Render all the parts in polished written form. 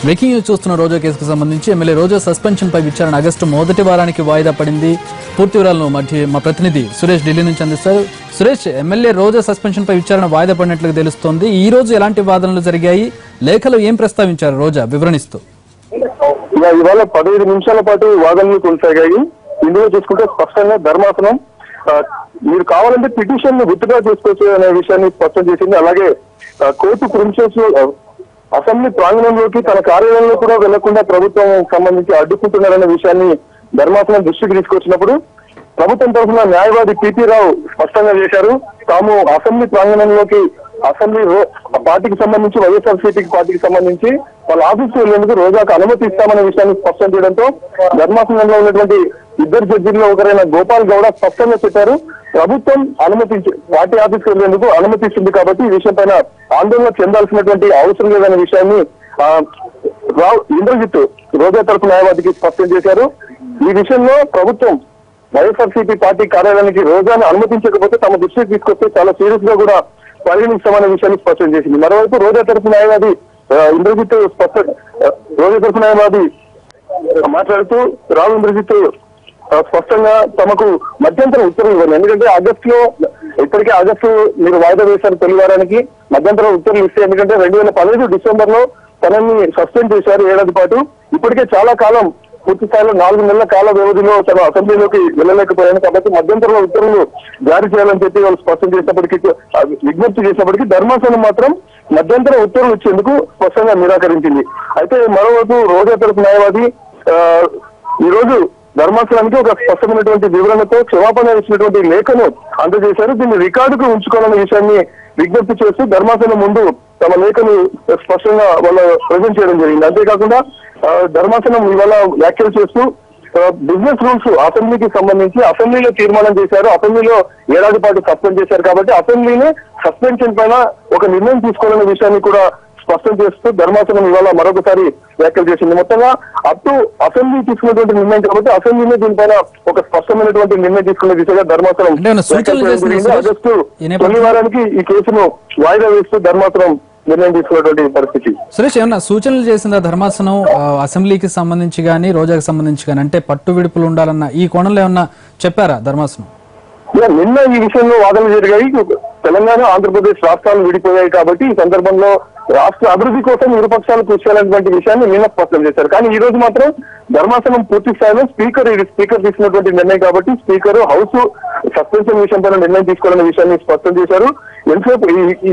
Breaking news చూస్తున్న రోజా కేసుకు సంబంధించి ఎమ్మెల్యే రోజా సస్పెన్షన్ పై విచారణ ఆగస్టు మొదటి వారానికి వాయిదా పడింది. పూర్తి వివరాలను మా ప్రతినిధి సురేష్ ఢిల్లీ నుంచి అందిస్తారు. సురేష్, ఎమ్మెల్యే రోజా సస్పెన్షన్ పై విచారణ వాయిదా పడినట్లు తెలుస్తోంది. ఈ రోజు ఎలాంటి వాదనలు జరిగాయి? లేఖలో ఏం ప్రస్తావించారు రోజా వివరణిస్తూ? ఇవాళ 15 నిమిషాల పాటు వాదనలు కొనసాగాయి. ఇందులో చూసుకుంటే స్పష్టంగా ధర్మాసనం మీరు కావాలంటే పిటిషన్ ను విత్డ్రా చేసుకోవచ్చు అనే విషయాన్ని స్పష్టం చేసింది. అలాగే కోర్టు ప్రిన్సెస్ అసెంబ్లీ ప్రాంగణంలోకి తన కార్యాలయంలో కూడా వెళ్లకుండా ప్రభుత్వం సంబంధించి అడ్డుకుంటున్నారనే విషయాన్ని ధర్మాసనం దృష్టికి తీసుకొచ్చినప్పుడు ప్రభుత్వం తరఫున న్యాయవాది పిపి రావు స్పష్టంగా చేశారు. తాము అసెంబ్లీ ప్రాంగణంలోకి అసెంబ్లీ పార్టీకి సంబంధించి వైఎస్ఆర్సీపీ పార్టీకి సంబంధించి వాళ్ళ ఆఫీస్కి వెళ్లేందుకు రోజాకు అనుమతి ఇస్తామనే విషయాన్ని స్పష్టం చేయడంతో ధర్మాసనంలో ఉన్నటువంటి ఇద్దరు జడ్జిల్లో ఒకరైన గోపాల్ గౌడ స్పష్టంగా చెప్పారు, ప్రభుత్వం అనుమతించి పార్టీ ఆఫీస్కి వెళ్లేందుకు అనుమతిస్తుంది కాబట్టి ఈ విషయం పైన ఆందోళన చెందాల్సినటువంటి అవసరం లేదనే విషయాన్ని రావు ఇంద్రజిత్ రోజా తరపు న్యాయవాదికి స్పష్టం చేశారు. ఈ విషయంలో ప్రభుత్వం వైఎస్ఆర్సీపీ పార్టీ కార్యాలయానికి రోజాను అనుమతించకపోతే తమ దృష్టికి తీసుకొస్తే చాలా సీరియస్ గా కూడా పరిగణిస్తామనే విషయాన్ని స్పష్టం చేసింది. మరోవైపు రోజా తరపు న్యాయవాది ఇంద్రజిత్ రోజా తరపు న్యాయవాది మాట్లాడుతూ రావు ఇంద్రజిత్ స్పష్టంగా తమకు మధ్యంతర ఉత్తర్వులు ఇవ్వండి, ఎందుకంటే ఇప్పటికే ఆగస్టు మీరు వాయిదా వేశారు తొలి వారానికి మధ్యంతర ఉత్తర్వులు ఇస్తే, ఎందుకంటే 2015 డిసెంబర్ లో తనని సస్పెండ్ చేశారు ఏడాది పాటు. ఇప్పటికే చాలా కాలం పూర్తి స్థాయిలో 4 నెలల కాల వ్యవధిలో తన అసెంబ్లీలోకి వెళ్ళలేకపోయాను కాబట్టి మధ్యంతర ఉత్తర్వులు జారీ చేయాలని చెప్పి వాళ్ళు స్పష్టం చేసినప్పటికీ విజ్ఞప్తి చేసినప్పటికీ ధర్మాసనం మాత్రం మధ్యంతర ఉత్తర్వులు ఇచ్చేందుకు స్పష్టంగా నిరాకరించింది. అయితే మరోవైపు రోజా తరపు న్యాయవాది ఈ రోజు ధర్మాసనానికి ఒక స్పష్టమైనటువంటి వివరణతో క్షమాపణ ఇచ్చినటువంటి లేఖను అందజేశారు. దీన్ని రికార్డుకు ఉంచుకోవాలనే విషయాన్ని విజ్ఞప్తి చేస్తూ ధర్మాసనం ముందు తమ లేఖను స్పష్టంగా వాళ్ళు ప్రజెంట్ చేయడం జరిగింది. అంతేకాకుండా ధర్మాసనం ఇవాళ వ్యాఖ్యలు చేస్తూ బిజినెస్ రూల్స్ అసెంబ్లీకి సంబంధించి అసెంబ్లీలో తీర్మానం చేశారు, అసెంబ్లీలో ఏడాది పాటు సస్పెండ్ చేశారు కాబట్టి అసెంబ్లీని సస్పెన్షన్ పైన ఒక నిర్ణయం తీసుకోవాలనే విషయాన్ని కూడా స్పష్టం చేస్తూ ధర్మాసనం ఇవాళ మరొకసారి వ్యాఖ్యలు చేసింది. మొత్తంగా అప్ టు అసెంబ్లీ తీసుకున్నటువంటి నిర్ణయం కాబట్టి అసెంబ్లీనే దీనిపైన ఒక స్పష్టమైనటువంటి నిర్ణయం తీసుకునే దిశగా ధర్మాసనం ఆగస్టు తొలి వారానికి ఈ కేసును వాయిదా వేస్తూ ధర్మాసనం నిర్ణయం తీసుకున్నటువంటి పరిస్థితి. సురేష్, ఏమన్నా సూచనలు చేసిందా ధర్మాసనం అసెంబ్లీకి సంబంధించి కానీ రోజాకి సంబంధించి కానీ? అంటే పట్టు విడుపులు ఉండాలన్న ఈ కోణంలో ఏమన్నా చెప్పారా ధర్మాసనం? నిన్న ఈ విషయంలో వాదనలు జరిగాయి. తెలంగాణ ఆంధ్రప్రదేశ్ రాష్ట్రాలు విడిపోయాయి కాబట్టి ఈ సందర్భంలో రాష్ట్ర అభివృద్ధి కోసం ఇరుపక్షాలు కృషి చేయాలన్నటువంటి విషయాన్ని నిన్న స్పష్టం చేశారు. కానీ ఈ రోజు మాత్రం ధర్మాసనం పూర్తి స్థాయిలో స్పీకర్ తీసుకున్నటువంటి నిర్ణయం కాబట్టి స్పీకర్ హౌస్ సస్పెన్షన్ విషయం పైన నిర్ణయం తీసుకోవాలనే విషయాన్ని స్పష్టం చేశారు. ఎంతసేపు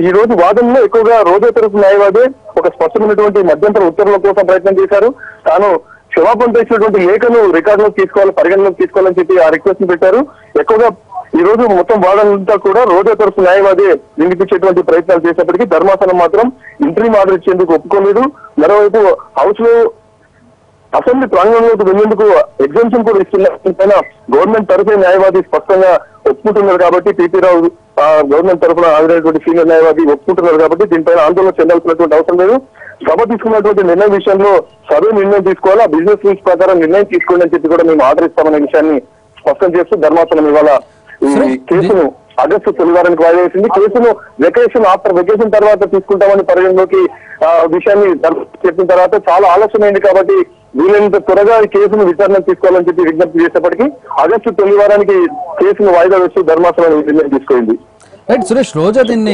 ఈ రోజు వాదనలో ఎక్కువగా రోజా తరపు న్యాయవాదే ఒక స్పష్టమైనటువంటి మధ్యంతర ఉత్తర్వుల కోసం ప్రయత్నం చేశారు. తాను క్షమాపణ చేసినటువంటి లేఖను రికార్డులోకి పరిగణలోకి తీసుకోవాలని చెప్పి ఆ రిక్వెస్ట్ పెట్టారు. ఎక్కువగా ఈ రోజు మొత్తం వాదనంతా కూడా రోజా తరపు న్యాయవాది వినిపించేటువంటి ప్రయత్నాలు చేసినప్పటికీ ధర్మాసనం మాత్రం ఇంటరీమ్ ఆర్డర్ ఇచ్చేందుకు ఒప్పుకోలేదు. మరోవైపు హౌస్ లో అసెంబ్లీ ప్రాంగణంలోకి వెళ్లేందుకు ఎగ్జామ్షన్ కూడా ఇస్తున్న గవర్నమెంట్ తరఫున న్యాయవాది స్పష్టంగా ఒప్పుకుంటున్నారు కాబట్టి పిపి రావు గవర్నమెంట్ తరఫున హాజరైనటువంటి సీనియర్ న్యాయవాది ఒప్పుకుంటున్నారు కాబట్టి దీనిపైన ఆందోళన చెందాల్సినటువంటి అవసరం లేదు. సభ తీసుకున్నటువంటి నిర్ణయం విషయంలో సభ నిర్ణయం తీసుకోవాలా, బిజినెస్ రూల్స్ ప్రకారం నిర్ణయం తీసుకోండి అని చెప్పి కూడా మేము ఆర్డర్ ఇస్తామనే విషయాన్ని స్పష్టం చేస్తూ ధర్మాసనం ఇవాళ ఈ కేసును ఆగస్టు తొలి వారానికి వాయిదా వేసింది. కేసును వెకేషన్ తర్వాత తీసుకుంటామని పరిగణలోకి విషయాన్ని చెప్పిన తర్వాత చాలా ఆలస్యమైంది కాబట్టి వీలైనంత త్వరగా ఈ కేసును విచారణ తీసుకోవాలని చెప్పి విజ్ఞప్తి చేసేప్పటికీ ఆగస్టు తొలి వారానికి కేసును వాయిదా వేస్తూ ధర్మాసనం నిర్ణయం తీసుకుంది. రైట్ సురేష్, రోజా దీన్ని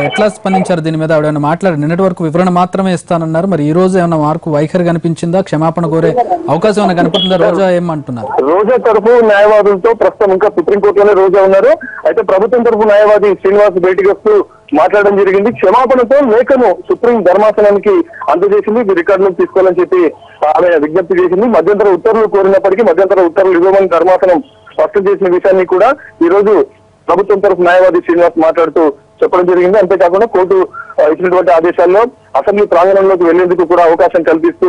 ఎట్లా స్పందించారు? దీని మీద ఆవిడ మాట్లాడారు. నిన్నటి వరకు వివరణ మాత్రమే ఇస్తానన్నారు. మరి ఈ రోజు ఏమైనా మార్పు వైఖరి కనిపించిందా? క్షమాపణ కోరే అవకాశం ఏమైనా కనిపిస్తుందా? రోజా ఏమంటున్నారు? రోజా తరఫు న్యాయవాదులతో ప్రస్తుతం ఇంకా సుప్రీంకోర్టులోనే రోజా ఉన్నారు. అయితే ప్రభుత్వం తరఫు న్యాయవాది శ్రీనివాస్ బయటికి వస్తూ మాట్లాడడం జరిగింది. క్షమాపణతో లేఖను సుప్రీం ధర్మాసనానికి అందజేసింది, ఇది రికార్డులోకి తీసుకోవాలని చెప్పి ఆమె విజ్ఞప్తి చేసింది. మధ్యంతర ఉత్తర్వులు కోరినప్పటికీ మధ్యంతర ఉత్తర్వులు ఇవ్వమని ధర్మాసనం స్పష్టం చేసిన విషయాన్ని కూడా ఈ రోజు ప్రభుత్వం తరఫు న్యాయవాది శ్రీనివాస్ మాట్లాడుతూ చెప్పడం జరిగింది. అంతేకాకుండా కోర్టు ఇచ్చినటువంటి ఆదేశాల్లో అసెంబ్లీ ప్రాంగణంలోకి వెళ్లేందుకు కూడా అవకాశం కల్పిస్తూ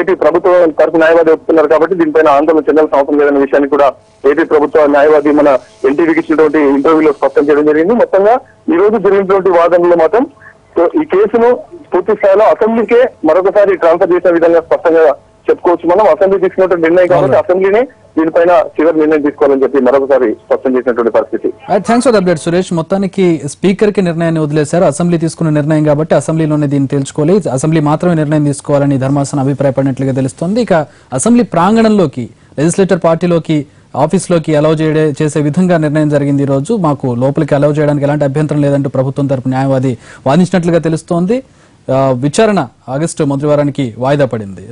ఏపీ ప్రభుత్వం తరఫు న్యాయవాది ఒప్పుతున్నారు కాబట్టి దీనిపైన ఆందోళన చెందాల్సిన అవసరం లేదనే విషయాన్ని కూడా ఏపీ ప్రభుత్వ న్యాయవాది మన ఎన్టీవీకి ఇచ్చినటువంటి ఇంటర్వ్యూలో స్పష్టం చేయడం జరిగింది. మొత్తంగా ఈ రోజు జరిగినటువంటి వాదనలో మాత్రం ఈ కేసును పూర్తి స్థాయిలో అసెంబ్లీకే మరొకసారి ట్రాన్స్ఫర్ చేసే విధంగా స్పష్టంగా చెప్పుకోవచ్చు మనం. అసెంబ్లీ తీసుకున్నటువంటి నిర్ణయం కాబట్టి అసెంబ్లీనే దీనిపైన చివరి నిర్ణయం తీసుకోవాలని చెప్పి మరొకసారి స్పష్టం చేసినటువంటి పరిస్థితి. Thanks for the update Suresh. మొత్తానికి స్పీకర్ కి నిర్ణయాన్ని వదిలేశారు. అసెంబ్లీ తీసుకున్న నిర్ణయం కాబట్టి అసెంబ్లీలోనే దీన్ని తేల్చుకోవాలి, అసెంబ్లీ మాత్రమే నిర్ణయం తీసుకోవాలని ధర్మాసనం అభిప్రాయపడినట్లుగా తెలుస్తోంది. ఇక అసెంబ్లీ ప్రాంగణంలోకి లెజిస్లేటర్ పార్టీలోకి ఆఫీస్లోకి అలౌ చేసే విధంగా నిర్ణయం జరిగింది. ఈ రోజు మాకు లోపలికి అలౌ చేయడానికి ఎలాంటి అభ్యంతరం లేదంటూ ప్రభుత్వం తరపు న్యాయవాది వాదించినట్లుగా తెలుస్తోంది. విచారణ ఆగస్టు మొదటి వారానికి వాయిదా పడింది.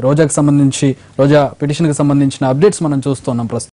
రోజా పిటిషన్ కి సంబంధించిన అప్డేట్స్ మనం చూస్తున్నాం ప్రస్తుతం.